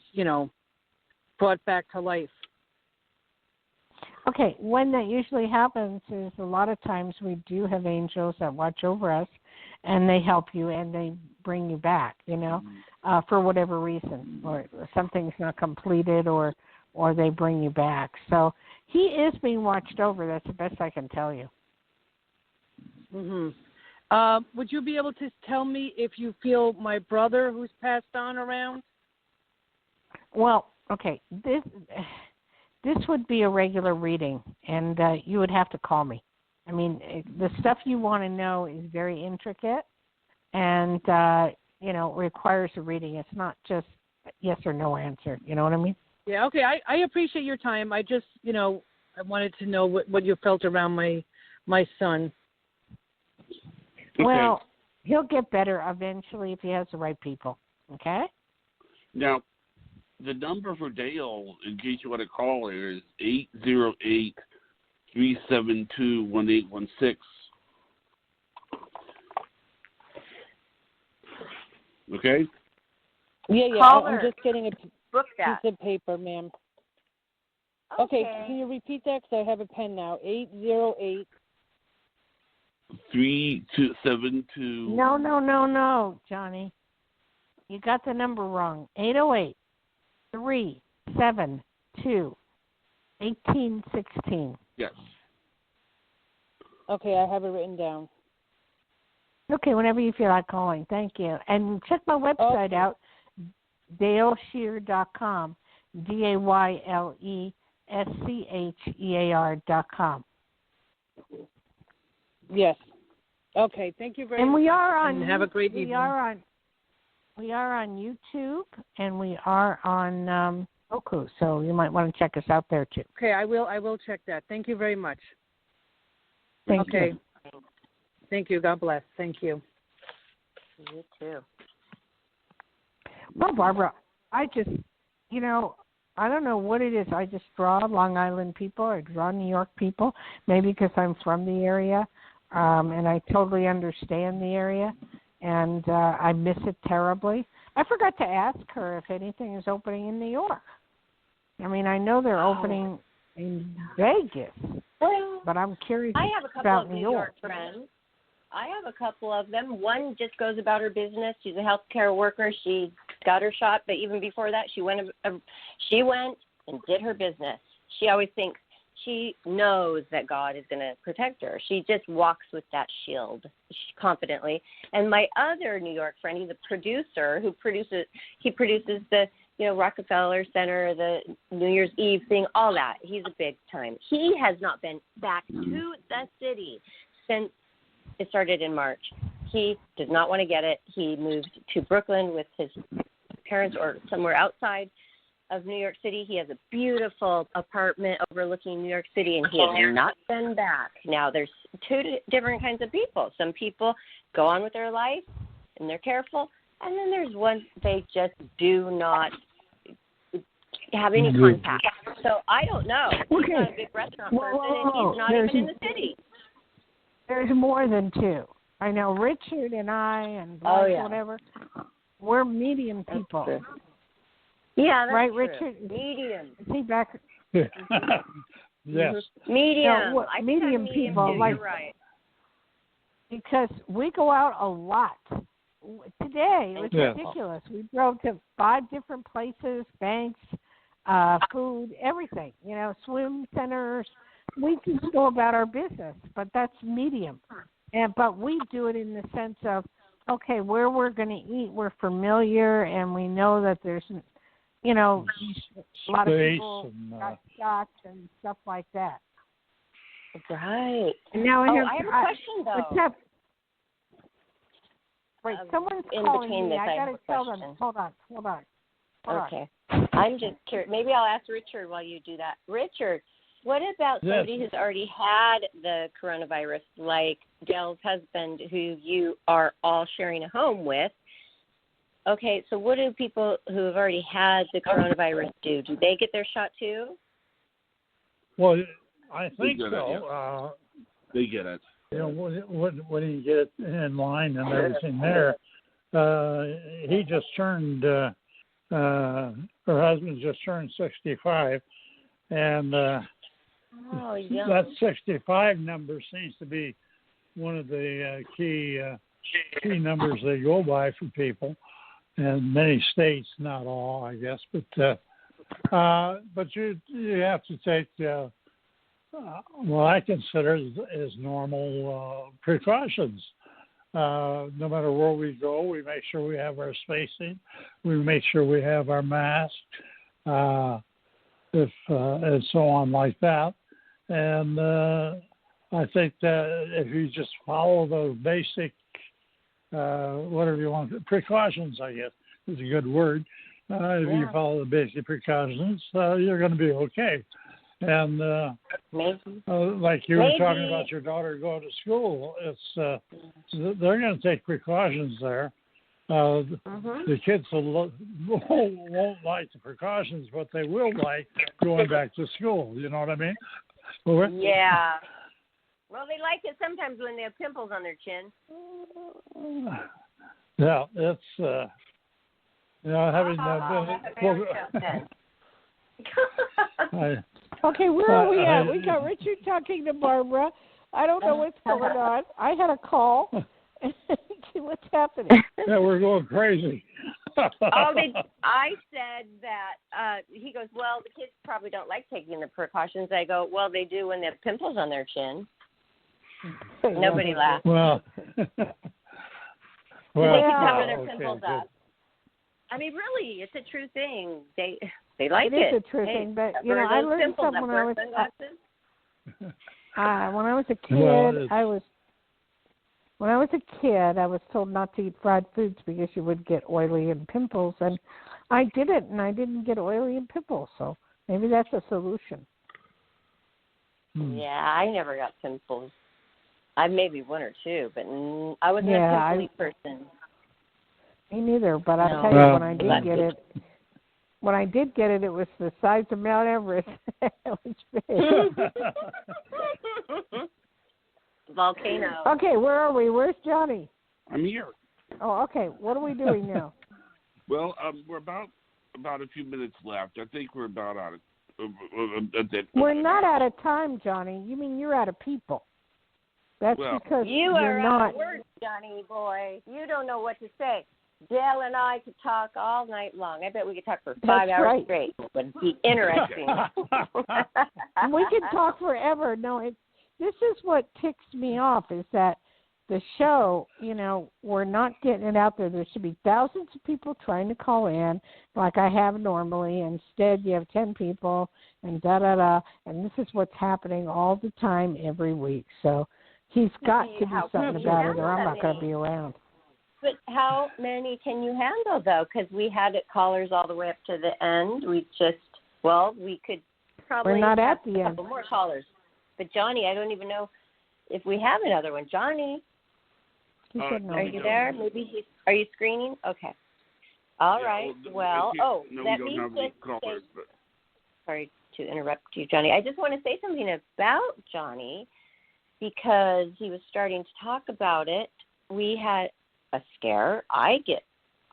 brought back to life. Okay, when that usually happens is a lot of times we do have angels that watch over us, and they help you and they bring you back, for whatever reason, or something's not completed, or they bring you back. So he is being watched over. That's the best I can tell you. Would you be able to tell me if you feel my brother who's passed on around? Well, okay, this would be a regular reading, and you would have to call me. I mean, the stuff you want to know is very intricate, and, requires a reading. It's not just yes or no answer. You know what I mean? Yeah, okay. I appreciate your time. I just, I wanted to know what you felt around my son. Okay. Well, he'll get better eventually if he has the right people, okay? Now, the number for Dayle, in case you want to call her, is 808-372-1816. Okay? Yeah. I'm just getting a Book that. piece of paper, ma'am. Okay, can you repeat that? Because I have a pen now. 808. 372. No, Johnny. You got the number wrong. 808-372-1816. Yes. Okay, I have it written down. Okay, whenever you feel like calling. Thank you. And check my website out, DayleSchear.com, DayleSchear.com. Yes. Okay, thank you very much. And we are on. And have a great evening. We are on YouTube, and we are on Roku, so you might want to check us out there too. Okay, I will check that. Thank you very much. Thank you. Thank you. God bless. Thank you. You too. Well, Barbara, I just, I don't know what it is. I just draw Long Island people. I draw New York people. Maybe because I'm from the area, and I totally understand the area, and I miss it terribly. I forgot to ask her if anything is opening in New York. I mean, I know they're opening in Vegas, but I'm curious I have a couple about of New York friends. I have a couple of them. One just goes about her business. She's a healthcare worker. She got her shot, but even before that, she went and did her business. She always thinks she knows that God is going to protect her. She just walks with that shield confidently. And my other New York friend, he's a producer who produces the Rockefeller Center, the New Year's Eve thing, all that. He's a big time. He has not been back to the city since it started in March. He does not want to get it. He moved to Brooklyn with his parents or somewhere outside of New York City. He has a beautiful apartment overlooking New York City, and he has not been back. Now, there's two different kinds of people. Some people go on with their life, and they're careful, and then there's ones they just do not have any contact. So I don't know. He's not a big restaurant person, and he's not even in the city. There's more than two. I know Richard and I and whatever, we're medium people. Yeah, that's right, true. Richard? Medium. Is he back? Yes. Medium. No, medium people. Too. Like, you're right. Because we go out a lot. Today, it was ridiculous. We drove to 5 different places, banks, food, everything. Swim centers. We just go about our business, but that's medium. But we do it in the sense of, okay, where we're going to eat, we're familiar, and we know that there's, a lot of people got shots and stuff like that. Right. And now I have a question, though. What's up? Wait, someone's calling me. I got to tell them. Hold on. Okay. I'm just curious. Maybe I'll ask Richard while you do that. Richard, what about somebody who's already had the coronavirus, like Dale's husband, who you are all sharing a home with? Okay, so what do people who have already had the coronavirus do? Do they get their shot too? Well, I think so. They get it. When you get in line and everything there, he just turned, her husband just turned 65, and that 65 number seems to be one of the key numbers they go by for people in many states, not all, I guess, but you have to take what I consider as normal precautions. No matter where we go, we make sure we have our spacing. We make sure we have our mask, and so on like that. And I think that if you just follow those basic, whatever you want, precautions, I guess is a good word. If you follow the basic precautions, you're going to be okay. And like you were talking about your daughter going to school, it's they're going to take precautions there. The kids won't like the precautions, but they will like going back to school. You know what I mean? Yeah. Well, they like it sometimes when they have pimples on their chin. Yeah, it's having okay, where are we at? We got Richard talking to Barbara. I don't know what's going on. I had a call. What's happening? Yeah, we're going crazy. I said that he goes, well, the kids probably don't like taking the precautions. I go, well, they do when they have pimples on their chin. Nobody laughed. Well, they can cover their pimples up. I mean, really, it's a true thing. They like it. It is a true thing, but I learned something when I was when I was a kid. When I was a kid, I was told not to eat fried foods because you would get oily and pimples, and I did it, and I didn't get oily and pimples. So maybe that's a solution. Yeah, I never got pimples. I maybe one or two, but I wasn't a pimple person. Me neither, but I'll tell you, when I did get it, When I did get it, it was the size of Mount Everest. It was big. Volcano. Okay, where are we? Where's Johnny? I'm here. Oh, okay. What are we doing now? Well, we're about a few minutes left. I think we're about out of that. We're not out of time, Johnny. You mean you're out of people? That's because you you're are not. out of words, Johnny boy. You don't know what to say. Dale and I could talk all night long. I bet we could talk for 5 hours straight. It would be interesting. We could talk forever. No, this is what ticks me off is that the show, we're not getting it out there. There should be thousands of people trying to call in like I have normally. Instead, you have 10 people and da-da-da. And this is what's happening all the time every week. So he's got to do something about it or I'm not going to be around. But how many can you handle, though? Because we had callers all the way up to the end. We could probably We're not have at the a couple more callers. But, Johnny, I don't even know if we have another one. Johnny, are you there? Maybe are you screening? Okay. All right. Well, let me just say, sorry to interrupt you, Johnny. I just want to say something about Johnny because he was starting to talk about it. We had a scare. I get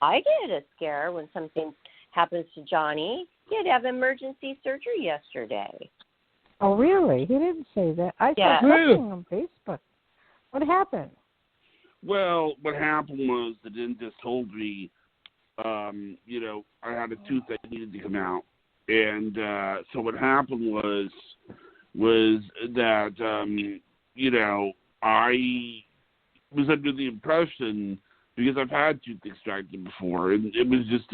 a scare when something happens to Johnny. He had to have emergency surgery yesterday. Oh, really? He didn't say that. I saw something on Facebook. What happened? Well, what happened was the dentist told me, I had a tooth that needed to come out. And so what happened was that, I was under the impression, because I've had tooth extracted before, and it was just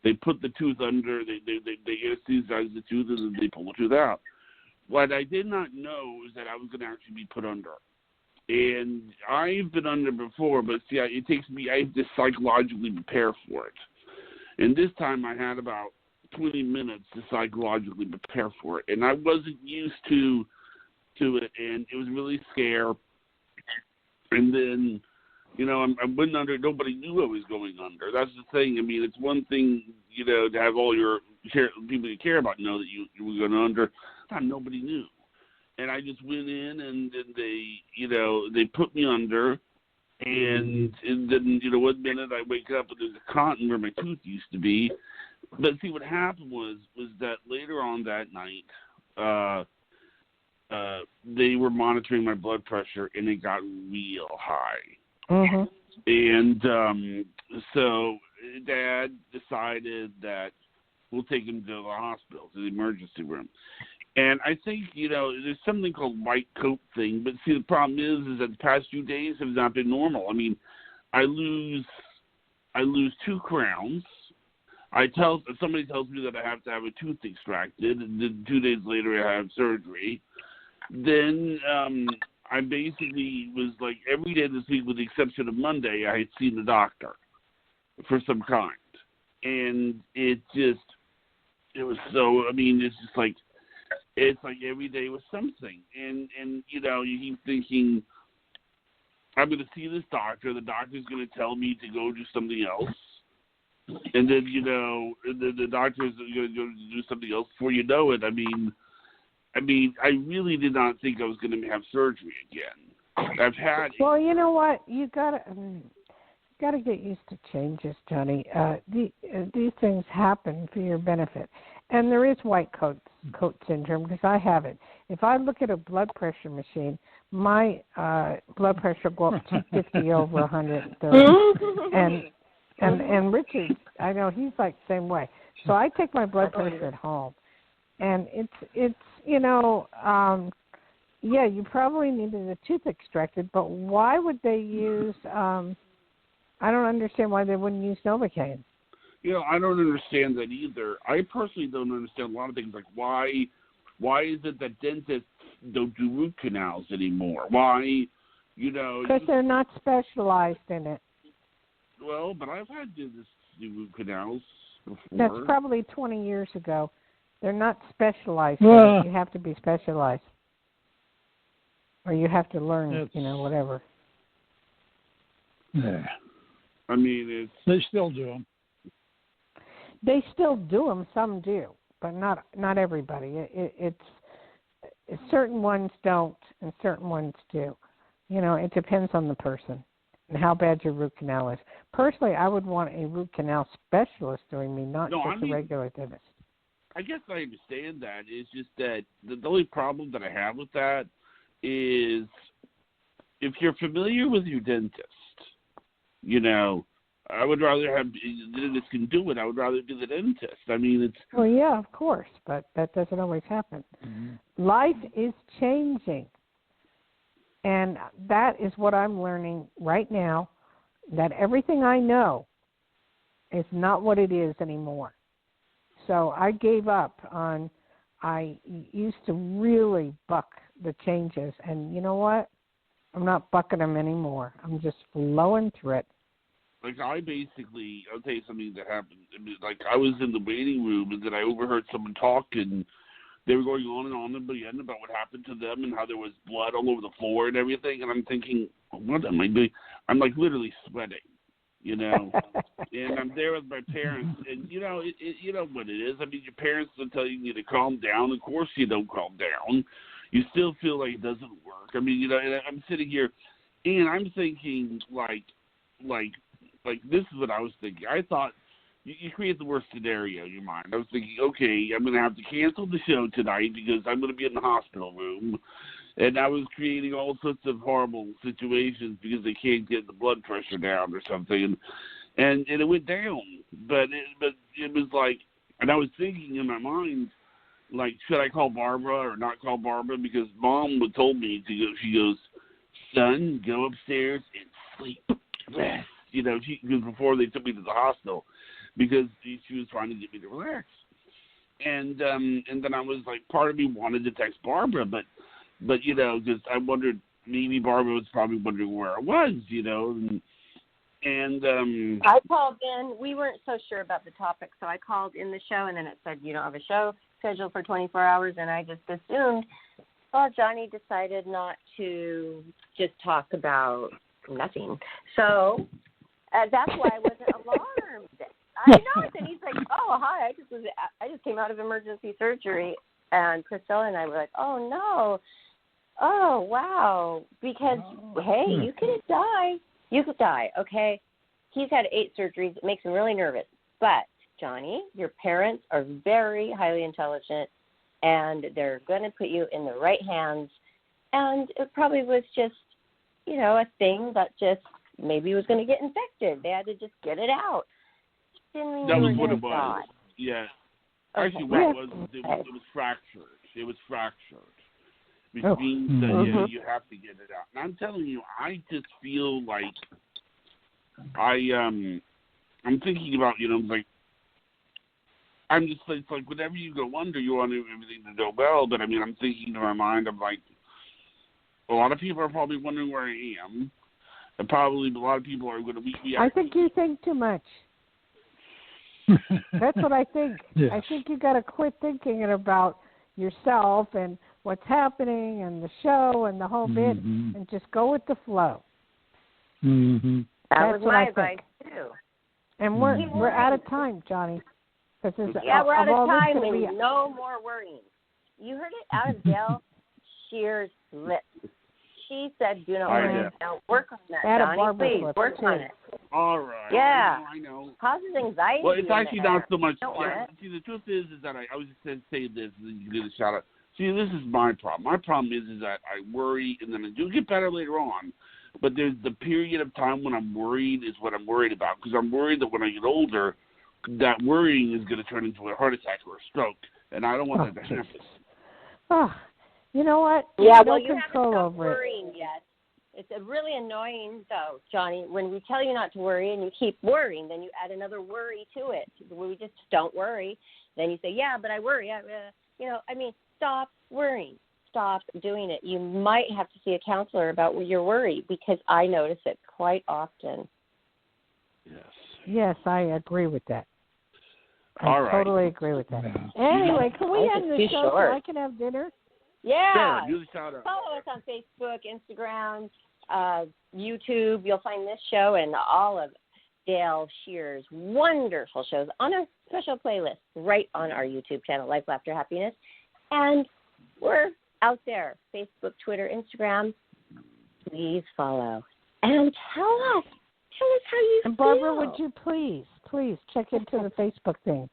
they put the tooth under, they anesthetize the tooth, and then they pull the tooth out. What I did not know is that I was going to actually be put under. And I've been under before, but see, it takes me, I have to psychologically prepare for it. And this time I had about 20 minutes to psychologically prepare for it. And I wasn't used to it, and it was really scary. And then, I went under, nobody knew I was going under. That's the thing. I mean, it's one thing, to have all your people you care about know that you were going under. Nobody knew. And I just went in, and then they put me under, and then, 1 minute I wake up and there's a cotton where my tooth used to be. But see, what happened was that later on that night, they were monitoring my blood pressure, and it got real high. Mm-hmm. And so Dad decided that we'll take him to the hospital, to the emergency room. And I think, there's something called white coat thing. But see, the problem is that the past few days have not been normal. I mean, I lose 2 crowns. Somebody tells me that I have to have a tooth extracted, and then 2 days later I have surgery. Then I basically was like every day this week, with the exception of Monday, I had seen the doctor for some kind. And it was so, I mean, it's just like, it's like every day was something. And you keep thinking, I'm going to see this doctor. The doctor's going to tell me to go do something else. And then, the doctor's going to go do something else before you know it. I mean, I really did not think I was going to have surgery again. I've had. Well, you know what? You gotta get used to changes, Johnny. These things happen for your benefit, and there is white coat syndrome because I have it. If I look at a blood pressure machine, my blood pressure will go up 250 over 130, and Richard, I know he's like the same way. So I take my blood pressure at home, and it's you probably needed a tooth extracted, but why would they use? I don't understand why they wouldn't use Novocaine. I don't understand that either. I personally don't understand a lot of things, like why is it that dentists don't do root canals anymore? Why, Because they're not specialized in it. Well, but I've had dentists do root canals before. That's probably 20 years ago. They're not specialized in it. You have to be specialized. Or you have to learn, whatever. Yeah. I mean, they still do them. They still do them. Some do, but not everybody. It's certain ones don't, and certain ones do. It depends on the person and how bad your root canal is. Personally, I would want a root canal specialist doing me, not just a regular dentist. I guess I understand that. It's just that the only problem that I have with that is if you're familiar with your dentist, I would rather have the dentist can do it. I would rather do the dentist. I mean, it's... Well, yeah, of course, but that doesn't always happen. Mm-hmm. Life is changing, and that is what I'm learning right now, that everything I know is not what it is anymore. So I gave up on, I used to really buck the changes, and you know what? I'm not bucking them anymore. I'm just flowing through it. Like, I'll tell you something that happened. Like, I was in the waiting room, and then I overheard someone talk, and they were going on and on at the end about what happened to them and how there was blood all over the floor and everything, and I'm thinking, what am I doing? I'm, like, literally sweating, and I'm there with my parents, and, you know what it is. I mean, your parents are telling you to calm down. Of course you don't calm down. You still feel like it doesn't work. I mean, and I'm sitting here, and I'm thinking, like this is what I was thinking. I thought you create the worst scenario in your mind. I was thinking, okay, I'm going to have to cancel the show tonight because I'm going to be in the hospital room. And I was creating all sorts of horrible situations because they can't get the blood pressure down or something. And it went down. But it was like, and I was thinking in my mind, like, should I call Barbara or not call Barbara? Because Mom told me to go. She goes, son, go upstairs and sleep, rest. Because before they took me to the hospital, because she was trying to get me to relax, and then I was like, part of me wanted to text Barbara, but because I wondered maybe Barbara was probably wondering where I was, and I called in. We weren't so sure about the topic, so I called in the show, and then it said you don't have a show scheduled for 24 hours, and I just assumed, well, Johnny decided not to just talk about nothing, so. That's why I wasn't alarmed. I know it. And he's like, "Oh, hi! I just came out of emergency surgery." And Priscilla and I were like, "Oh no! Oh wow!" Because hey, you could die. You could die. Okay. He's had 8 surgeries. It makes him really nervous. But Johnny, your parents are very highly intelligent, and they're going to put you in the right hands. And it probably was just, a thing that just. Maybe it was going to get infected. They had to just get it out. Didn't mean that you was were what it die. was. Yeah. Okay. Actually, what it was fractured. It was fractured, which means that you have to get it out. And I'm telling you, I just feel like I'm thinking about, like, I'm just, it's like whenever you go under, you want everything to go well. But, I mean, I'm thinking in my mind, I'm like, a lot of people are probably wondering where I am. And probably a lot of people are going to be. I think you think too much. That's what I think. Yes. I think you got to quit thinking about yourself and what's happening and the show and the whole bit, and just go with the flow. Mm-hmm. That was my advice too. And we're out of time, Johnny. We're out of time. No more worrying. You heard it out of Dayle Schear's lips. She said, "Do not worry. Now work on that, Johnny. Please work on it." All right. Yeah. I know. Causes anxiety. Well, it's actually not so much. Yeah. See, the truth is that I was just going to say this, and then you get a shout out. See, this is my problem. My problem is that I worry, and then I do get better later on. But there's the period of time when I'm worried is what I'm worried about, because I'm worried that when I get older, that worrying is going to turn into a heart attack or a stroke, and I don't want that to happen. Oh. You know what? Yeah, no well, you control haven't stopped over worrying yet. It's really annoying, though, Johnny. When we tell you not to worry and you keep worrying, then you add another worry to it. We just don't worry. Then you say, yeah, but I worry. Stop worrying. Stop doing it. You might have to see a counselor about your worry, because I notice it quite often. Yes, I agree with that. All right. Totally agree with that. Anyway, can we end the show so I can have dinner? Yeah. Sure, shout out. Follow us on Facebook, Instagram, YouTube. You'll find this show and all of Dayle Schear's wonderful shows on a special playlist right on our YouTube channel, Life, Laughter, Happiness. And we're out there, Facebook, Twitter, Instagram. Please follow. And tell us how you and Barbara, feel. would you please check into the Facebook thing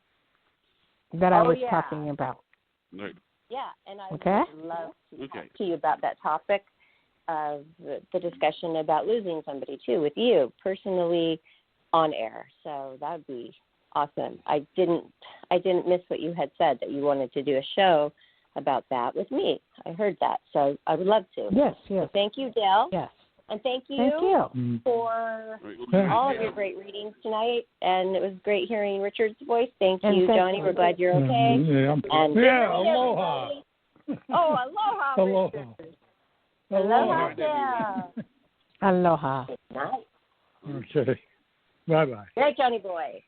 that I was talking about. Right. Yeah, and I would love to talk to you about that topic of the discussion about losing somebody, too, with you personally on air. So that would be awesome. I didn't miss what you had said, that you wanted to do a show about that with me. I heard that, so I would love to. Yes. So thank you, Dayle. Yes. And thank you for all of your great readings tonight. And it was great hearing Richard's voice. Thank you, Johnny. We're glad you're okay. Aloha. Aloha, Aloha. Richard. Aloha, Dayle. Aloha. Good night. Okay. Bye-bye. Good night, Johnny boy.